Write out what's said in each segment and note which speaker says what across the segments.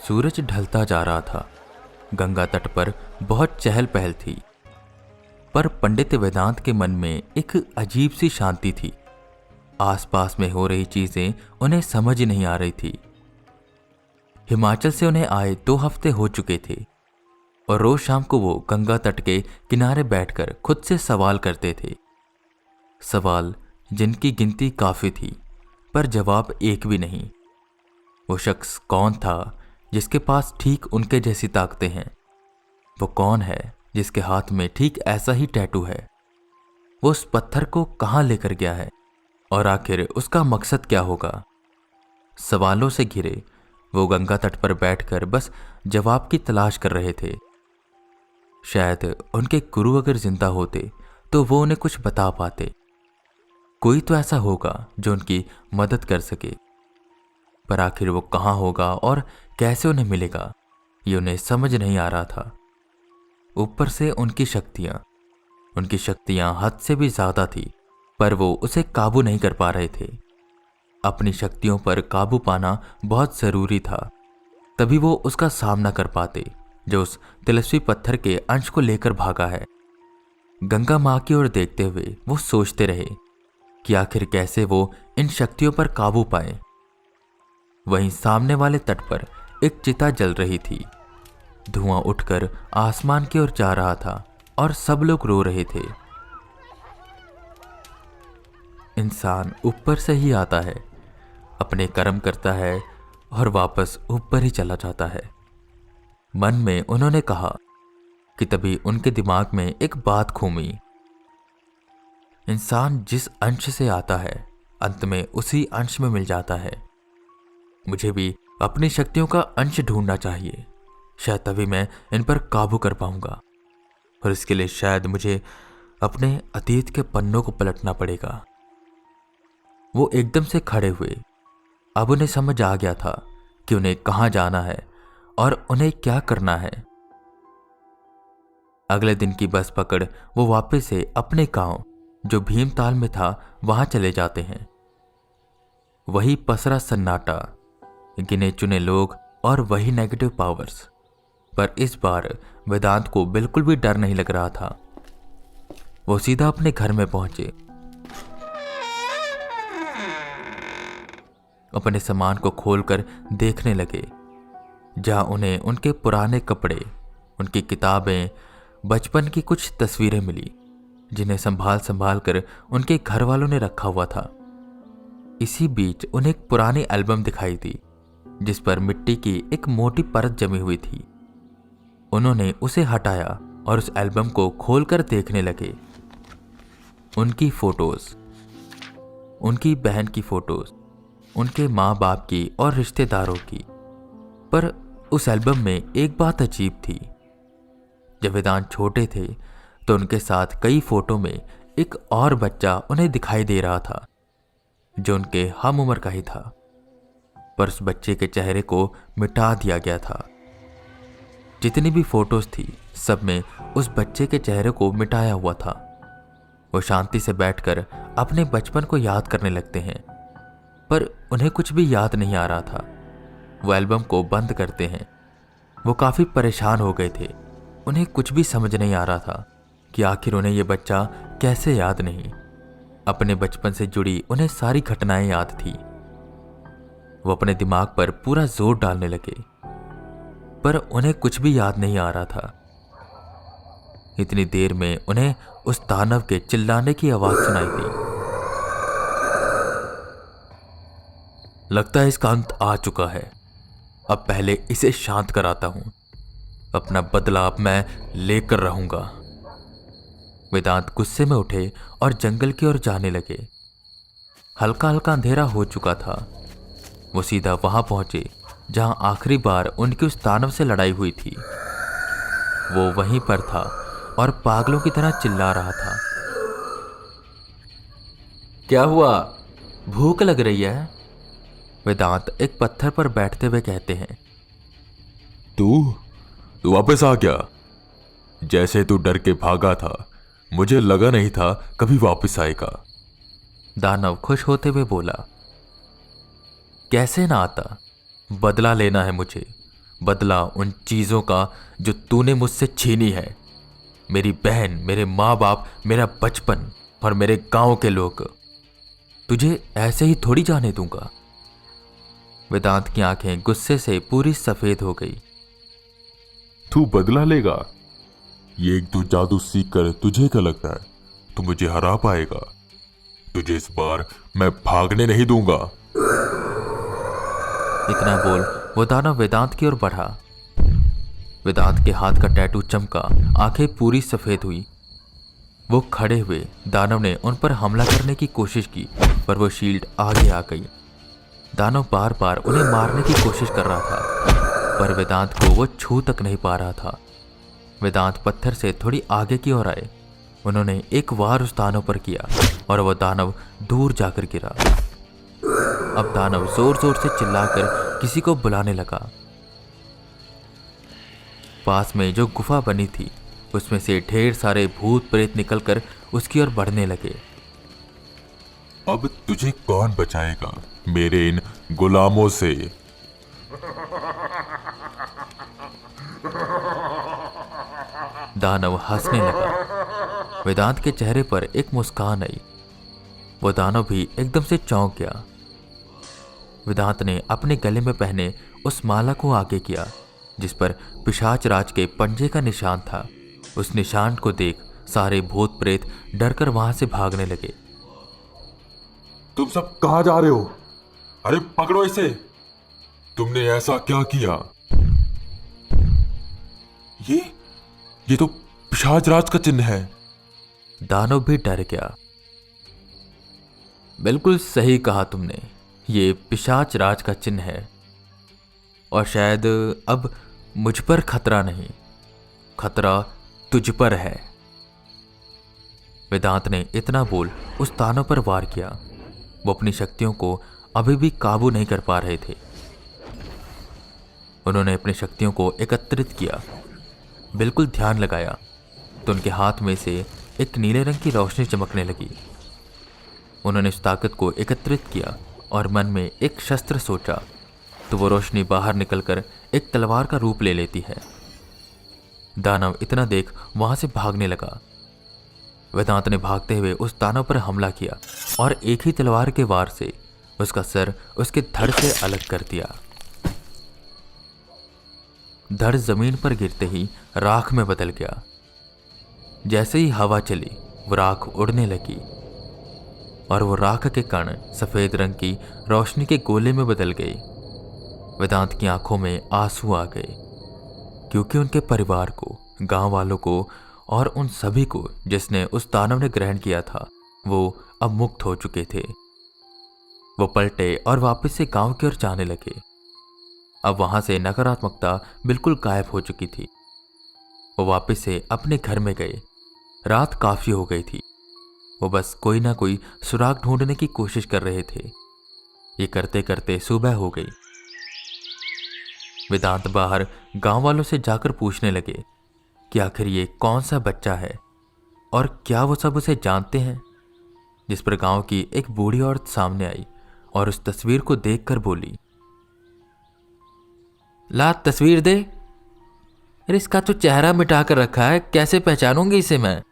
Speaker 1: सूरज ढलता जा रहा था। गंगा तट पर बहुत चहल पहल थी, पर पंडित वेदांत के मन में एक अजीब सी शांति थी। आसपास में हो रही चीजें उन्हें समझ नहीं आ रही थी। हिमाचल से उन्हें आए 2 हफ्ते हो चुके थे और रोज शाम को वो गंगा तट के किनारे बैठकर खुद से सवाल करते थे। सवाल जिनकी गिनती काफी थी, पर जवाब एक भी नहीं। वो शख्स कौन था जिसके पास ठीक उनके जैसी ताकतें हैं? वो कौन है जिसके हाथ में ठीक ऐसा ही टैटू है? वो उस पत्थर को कहां लेकर गया है और आखिर उसका मकसद क्या होगा? सवालों से घिरे वो गंगा तट पर बैठकर बस जवाब की तलाश कर रहे थे। शायद उनके गुरु अगर जिंदा होते तो वो उन्हें कुछ बता पाते। कोई तो ऐसा होगा जो उनकी मदद कर सके, पर आखिर वो कहां होगा और कैसे उन्हें मिलेगा, ये उन्हें समझ नहीं आ रहा था। ऊपर से उनकी शक्तियां हद से भी ज्यादा थी, पर वो उसे काबू नहीं कर पा रहे थे। अपनी शक्तियों पर काबू पाना बहुत जरूरी था, तभी वो उसका सामना कर पाते जो उस तिलस्मी पत्थर के अंश को लेकर भागा है। गंगा मां की ओर देखते हुए वो सोचते रहे कि आखिर कैसे वो इन शक्तियों पर काबू पाए। वहीं सामने वाले तट पर एक चिता जल रही थी। धुआं उठकर आसमान की ओर जा रहा था और सब लोग रो रहे थे। इंसान ऊपर से ही आता है, अपने कर्म करता है और वापस ऊपर ही चला जाता है। मन में उन्होंने कहा कि तभी उनके दिमाग में एक बात घूमी। इंसान जिस अंश से आता है अंत में उसी अंश में मिल जाता है। मुझे भी अपनी शक्तियों का अंश ढूंढना चाहिए, शायद तभी मैं इन पर काबू कर पाऊंगा। और इसके लिए शायद मुझे अपने अतीत के पन्नों को पलटना पड़ेगा। वो एकदम से खड़े हुए। अब उन्हें समझ आ गया था कि उन्हें कहां जाना है और उन्हें क्या करना है। अगले दिन की बस पकड़ वो वापस से अपने गांव जो भीमताल में था वहां चले जाते हैं। वही पसरा सन्नाटा, गिने चुने लोग और वही नेगेटिव पावर्स, पर इस बार वेदांत को बिल्कुल भी डर नहीं लग रहा था। वो सीधा अपने घर में पहुंचे। अपने सामान को खोलकर देखने लगे, जहां उन्हें उनके पुराने कपड़े, उनकी किताबें, बचपन की कुछ तस्वीरें मिली जिन्हें संभाल संभाल कर उनके घर वालों ने रखा हुआ था। इसी बीच उन्हें एक पुरानी एल्बम दिखाई दी जिस पर मिट्टी की एक मोटी परत जमी हुई थी। उन्होंने उसे हटाया और उस एल्बम को खोलकर देखने लगे। उनकी फोटोज, उनकी बहन की फोटोज, उनके माँ बाप की और रिश्तेदारों की। पर उस एल्बम में एक बात अजीब थी। जब वेदांत छोटे थे तो उनके साथ कई फोटो में एक और बच्चा उन्हें दिखाई दे रहा था जो उनके हम उम्र का ही था, पर उस बच्चे के चेहरे को मिटा दिया गया था। जितनी भी फोटोज थी सब में उस बच्चे के चेहरे को मिटाया हुआ था। वो शांति से बैठकर अपने बचपन को याद करने लगते हैं, पर उन्हें कुछ भी याद नहीं आ रहा था। वो एल्बम को बंद करते हैं। वो काफी परेशान हो गए थे। उन्हें कुछ भी समझ नहीं आ रहा था कि आखिर उन्हें यह बच्चा कैसे याद नहीं। अपने बचपन से जुड़ी उन्हें सारी घटनाएं याद थी। वो अपने दिमाग पर पूरा जोर डालने लगे, पर उन्हें कुछ भी याद नहीं आ रहा था। इतनी देर में उन्हें उस दानव के चिल्लाने की आवाज सुनाई दी। लगता है इसका अंत आ चुका है। अब पहले इसे शांत कराता हूं। अपना बदला अब मैं लेकर रहूंगा। वेदांत गुस्से में उठे और जंगल की ओर जाने लगे। हल्का हल्का अंधेरा हो चुका था। वो सीधा वहां पहुंचे जहां आखिरी बार उनकी उस दानव से लड़ाई हुई थी। वो वहीं पर था और पागलों की तरह चिल्ला रहा था। क्या हुआ? भूख लग रही है? वेदांत एक पत्थर पर बैठते हुए कहते हैं।
Speaker 2: तू वापस आ गया। जैसे तू डर के भागा था, मुझे लगा नहीं था कभी वापस आएगा।
Speaker 1: दानव खुश होते हुए बोला। कैसे ना आता, बदला लेना है मुझे। बदला उन चीज़ों का जो तूने मुझसे छीनी है। मेरी बहन, मेरे माँ बाप, मेरा बचपन और मेरे गांव के लोग। तुझे ऐसे ही थोड़ी जाने दूंगा। वेदांत की आंखें गुस्से से पूरी सफेद हो गई।
Speaker 2: तू बदला लेगा? ये एक दो जादू सीख कर तुझे क्या लगता है तू मुझे हरा पाएगा? तुझे इस बार मैं भागने नहीं दूंगा।
Speaker 1: इतना बोल वो दानव वेदांत की ओर बढ़ा। वेदांत के हाथ का टैटू चमका, आंखें पूरी सफेद हुई। वो खड़े हुए दानव ने उन पर हमला करने की कोशिश की, पर वो शील्ड आगे आ गई। दानव बार बार उन्हें मारने की कोशिश कर रहा था, पर वेदांत को वो छू तक नहीं पा रहा था। वेदांत पत्थर से थोड़ी आगे की ओर आए। उन्होंने एक वार उस दानव पर किया और वह दानव दूर जाकर गिरा। अब दानव जोर जोर से चिल्लाकर किसी को बुलाने लगा। पास में जो गुफा बनी थी उसमें से ढेर सारे भूत प्रेत निकलकर उसकी ओर बढ़ने लगे।
Speaker 2: अब तुझे कौन बचाएगा मेरे इन गुलामों से?
Speaker 1: दानव हंसने लगा। वेदांत के चेहरे पर एक मुस्कान आई। वो दानव भी एकदम से चौंक गया। वेदांत ने अपने गले में पहने उस माला को आगे किया जिस पर पिशाच राज के पंजे का निशान था। उस निशान को देख सारे भूत प्रेत डरकर वहां से भागने लगे।
Speaker 2: तुम सब कहां जा रहे हो? अरे पकड़ो इसे! तुमने ऐसा क्या किया? ये तो पिशाच राज का चिन्ह है।
Speaker 1: दानव भी डर गया। बिल्कुल सही कहा तुमने, ये पिशाच राज का चिन्ह है। और शायद अब मुझ पर खतरा नहीं, खतरा तुझ पर है। वेदांत ने इतना बोल उस दानव पर वार किया। वो अपनी शक्तियों को अभी भी काबू नहीं कर पा रहे थे। उन्होंने अपनी शक्तियों को एकत्रित किया, बिल्कुल ध्यान लगाया तो उनके हाथ में से एक नीले रंग की रोशनी चमकने लगी। उन्होंने उस ताकत को एकत्रित किया और मन में एक शस्त्र सोचा तो वो रोशनी बाहर निकलकर एक तलवार का रूप ले लेती है। दानव इतना देख वहां से भागने लगा। वेदांत ने भागते हुए उस दानव पर हमला किया और एक ही तलवार के वार से उसका सर उसके धड़ से अलग कर दिया। धड़ जमीन पर गिरते ही राख में बदल गया। जैसे ही हवा चली वो राख उड़ने लगी और वो राख के कण सफेद रंग की रोशनी के गोले में बदल गए। वेदांत की आंखों में आंसू आ गए क्योंकि उनके परिवार को, गांव वालों को और उन सभी को जिसने उस दानव ने ग्रहण किया था वो अब मुक्त हो चुके थे। वो पलटे और वापस से गांव की ओर जाने लगे। अब वहां से नकारात्मकता बिल्कुल गायब हो चुकी थी। वो वापस से अपने घर में गए। रात काफी हो गई थी। वो बस कोई ना कोई सुराग ढूंढने की कोशिश कर रहे थे। ये करते करते सुबह हो गई। वेदांत बाहर गांव वालों से जाकर पूछने लगे कि आखिर ये कौन सा बच्चा है और क्या वो सब उसे जानते हैं। जिस पर गांव की एक बूढ़ी औरत सामने आई और उस तस्वीर को देखकर बोली, ला तस्वीर दे। अरे इसका तो चेहरा मिटा कर रखा है, कैसे पहचानूंगी इसे मैं।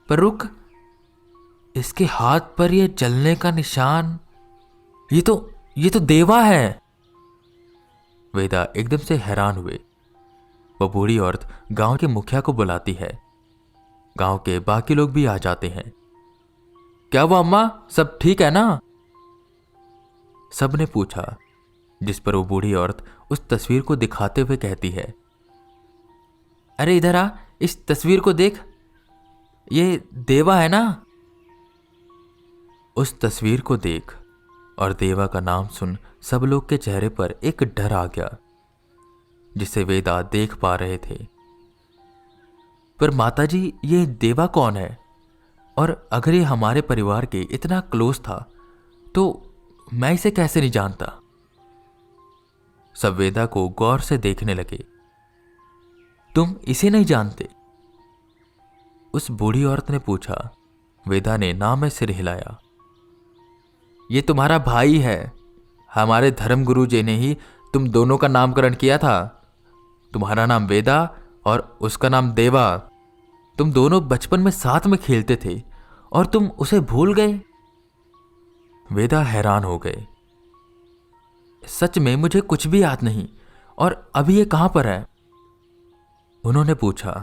Speaker 1: पर रुक, इसके हाथ पर यह जलने का निशान, ये तो देवा है। वेदा एकदम से हैरान हुए। वो बूढ़ी औरत गांव के मुखिया को बुलाती है। गांव के बाकी लोग भी आ जाते हैं। क्या वो अम्मा सब ठीक है ना? सबने पूछा, जिस पर वो बूढ़ी औरत उस तस्वीर को दिखाते हुए कहती है, अरे इधर आ, इस तस्वीर को देख, ये देवा है ना। उस तस्वीर को देख और देवा का नाम सुन सब लोग के चेहरे पर एक डर आ गया जिसे वेदा देख पा रहे थे। पर माताजी, ये देवा कौन है? और अगर ये हमारे परिवार के इतना क्लोज था तो मैं इसे कैसे नहीं जानता? सब वेदा को गौर से देखने लगे। तुम इसे नहीं जानते? उस बूढ़ी औरत ने पूछा। वेदा ने ना में सिर हिलाया। ये तुम्हारा भाई है। हमारे धर्म गुरु जी ने ही तुम दोनों का नामकरण किया था। तुम्हारा नाम वेदा और उसका नाम देवा। तुम दोनों बचपन में साथ में खेलते थे और तुम उसे भूल गए। वेदा हैरान हो गए। सच में मुझे कुछ भी याद नहीं। और अभी ये कहां पर है? उन्होंने पूछा।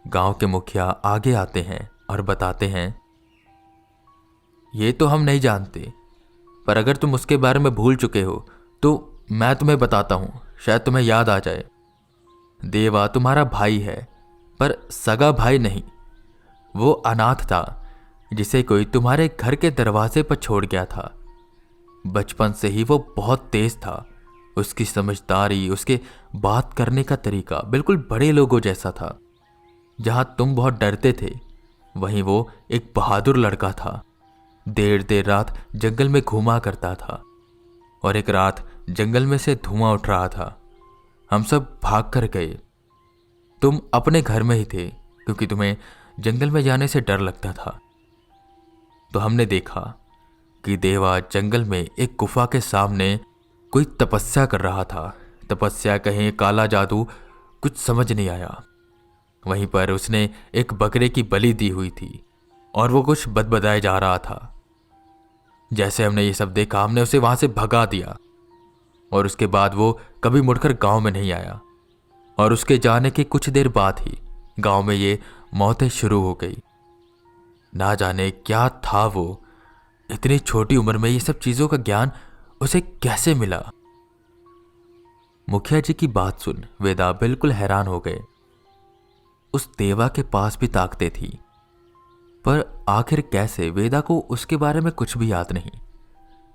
Speaker 1: गांव के मुखिया आगे आते हैं और बताते हैं, ये तो हम नहीं जानते, पर अगर तुम उसके बारे में भूल चुके हो तो मैं तुम्हें बताता हूं, शायद तुम्हें याद आ जाए। देवा तुम्हारा भाई है, पर सगा भाई नहीं। वो अनाथ था जिसे कोई तुम्हारे घर के दरवाजे पर छोड़ गया था। बचपन से ही वो बहुत तेज था। उसकी समझदारी, उसके बात करने का तरीका बिल्कुल बड़े लोगों जैसा था। जहां तुम बहुत डरते थे, वहीं वो एक बहादुर लड़का था। देर देर रात जंगल में घूमा करता था और एक रात जंगल में से धुआं उठ रहा था। हम सब भाग कर गए। तुम अपने घर में ही थे क्योंकि तुम्हें जंगल में जाने से डर लगता था। तो हमने देखा कि देवा जंगल में एक गुफा के सामने कोई तपस्या कर रहा था। तपस्या कहें काला जादू, कुछ समझ नहीं आया। वहीं पर उसने एक बकरे की बलि दी हुई थी और वो कुछ बदबदाए जा रहा था। जैसे हमने ये सब देखा, हमने उसे वहां से भगा दिया और उसके बाद वो कभी मुड़कर गांव में नहीं आया। और उसके जाने के कुछ देर बाद ही गांव में ये मौतें शुरू हो गई। ना जाने क्या था वो, इतनी छोटी उम्र में ये सब चीजों का ज्ञान उसे कैसे मिला। मुखिया जी की बात सुन वेदा बिल्कुल हैरान हो गए। उस देवा के पास भी ताकतें थी, पर आखिर कैसे वेदा को उसके बारे में कुछ भी याद नहीं।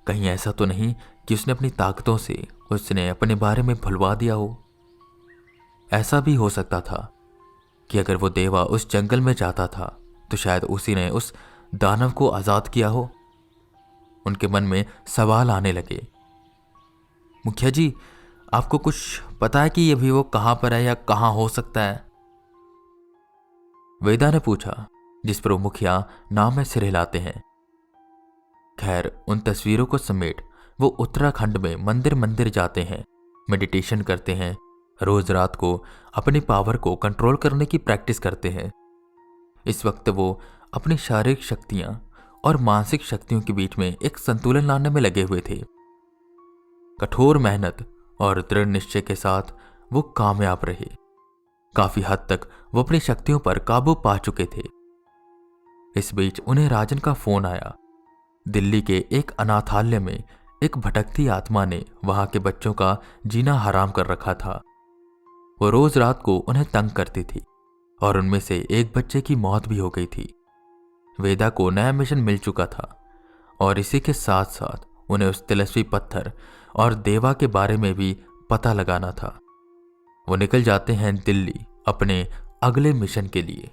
Speaker 1: कहीं ऐसा तो नहीं कि उसने अपनी ताकतों से उसने अपने बारे में भुलवा दिया हो। ऐसा भी हो सकता था कि अगर वो देवा उस जंगल में जाता था तो शायद उसी ने उस दानव को आजाद किया हो। उनके मन में सवाल आने लगे। मुखिया जी, आपको कुछ पता है कि अभी वो कहां पर है या कहां हो सकता है? वेदा ने पूछा, जिस पर वो मुखिया नाम में सिर हिलाते हैं। खैर, उन तस्वीरों को समेट वो उत्तराखंड में मंदिर मंदिर जाते हैं, मेडिटेशन करते हैं, रोज रात को अपनी पावर को कंट्रोल करने की प्रैक्टिस करते हैं। इस वक्त वो अपनी शारीरिक शक्तियां और मानसिक शक्तियों के बीच में एक संतुलन लाने में लगे हुए थे। कठोर मेहनत और दृढ़ निश्चय के साथ वो कामयाब रहे। काफी हद तक वो अपनी शक्तियों पर काबू पा चुके थे। इस बीच उन्हें राजन का फोन आया। दिल्ली के एक अनाथालय में एक भटकती आत्मा ने वहां के बच्चों का जीना हराम कर रखा था। वो रोज रात को उन्हें तंग करती थी और उनमें से एक बच्चे की मौत भी हो गई थी। वेदा को नया मिशन मिल चुका था और इसी के साथ साथ उन्हें उस तिलस्वी पत्थर और देवा के बारे में भी पता लगाना था। वो निकल जाते हैं दिल्ली अपने अगले मिशन के लिए।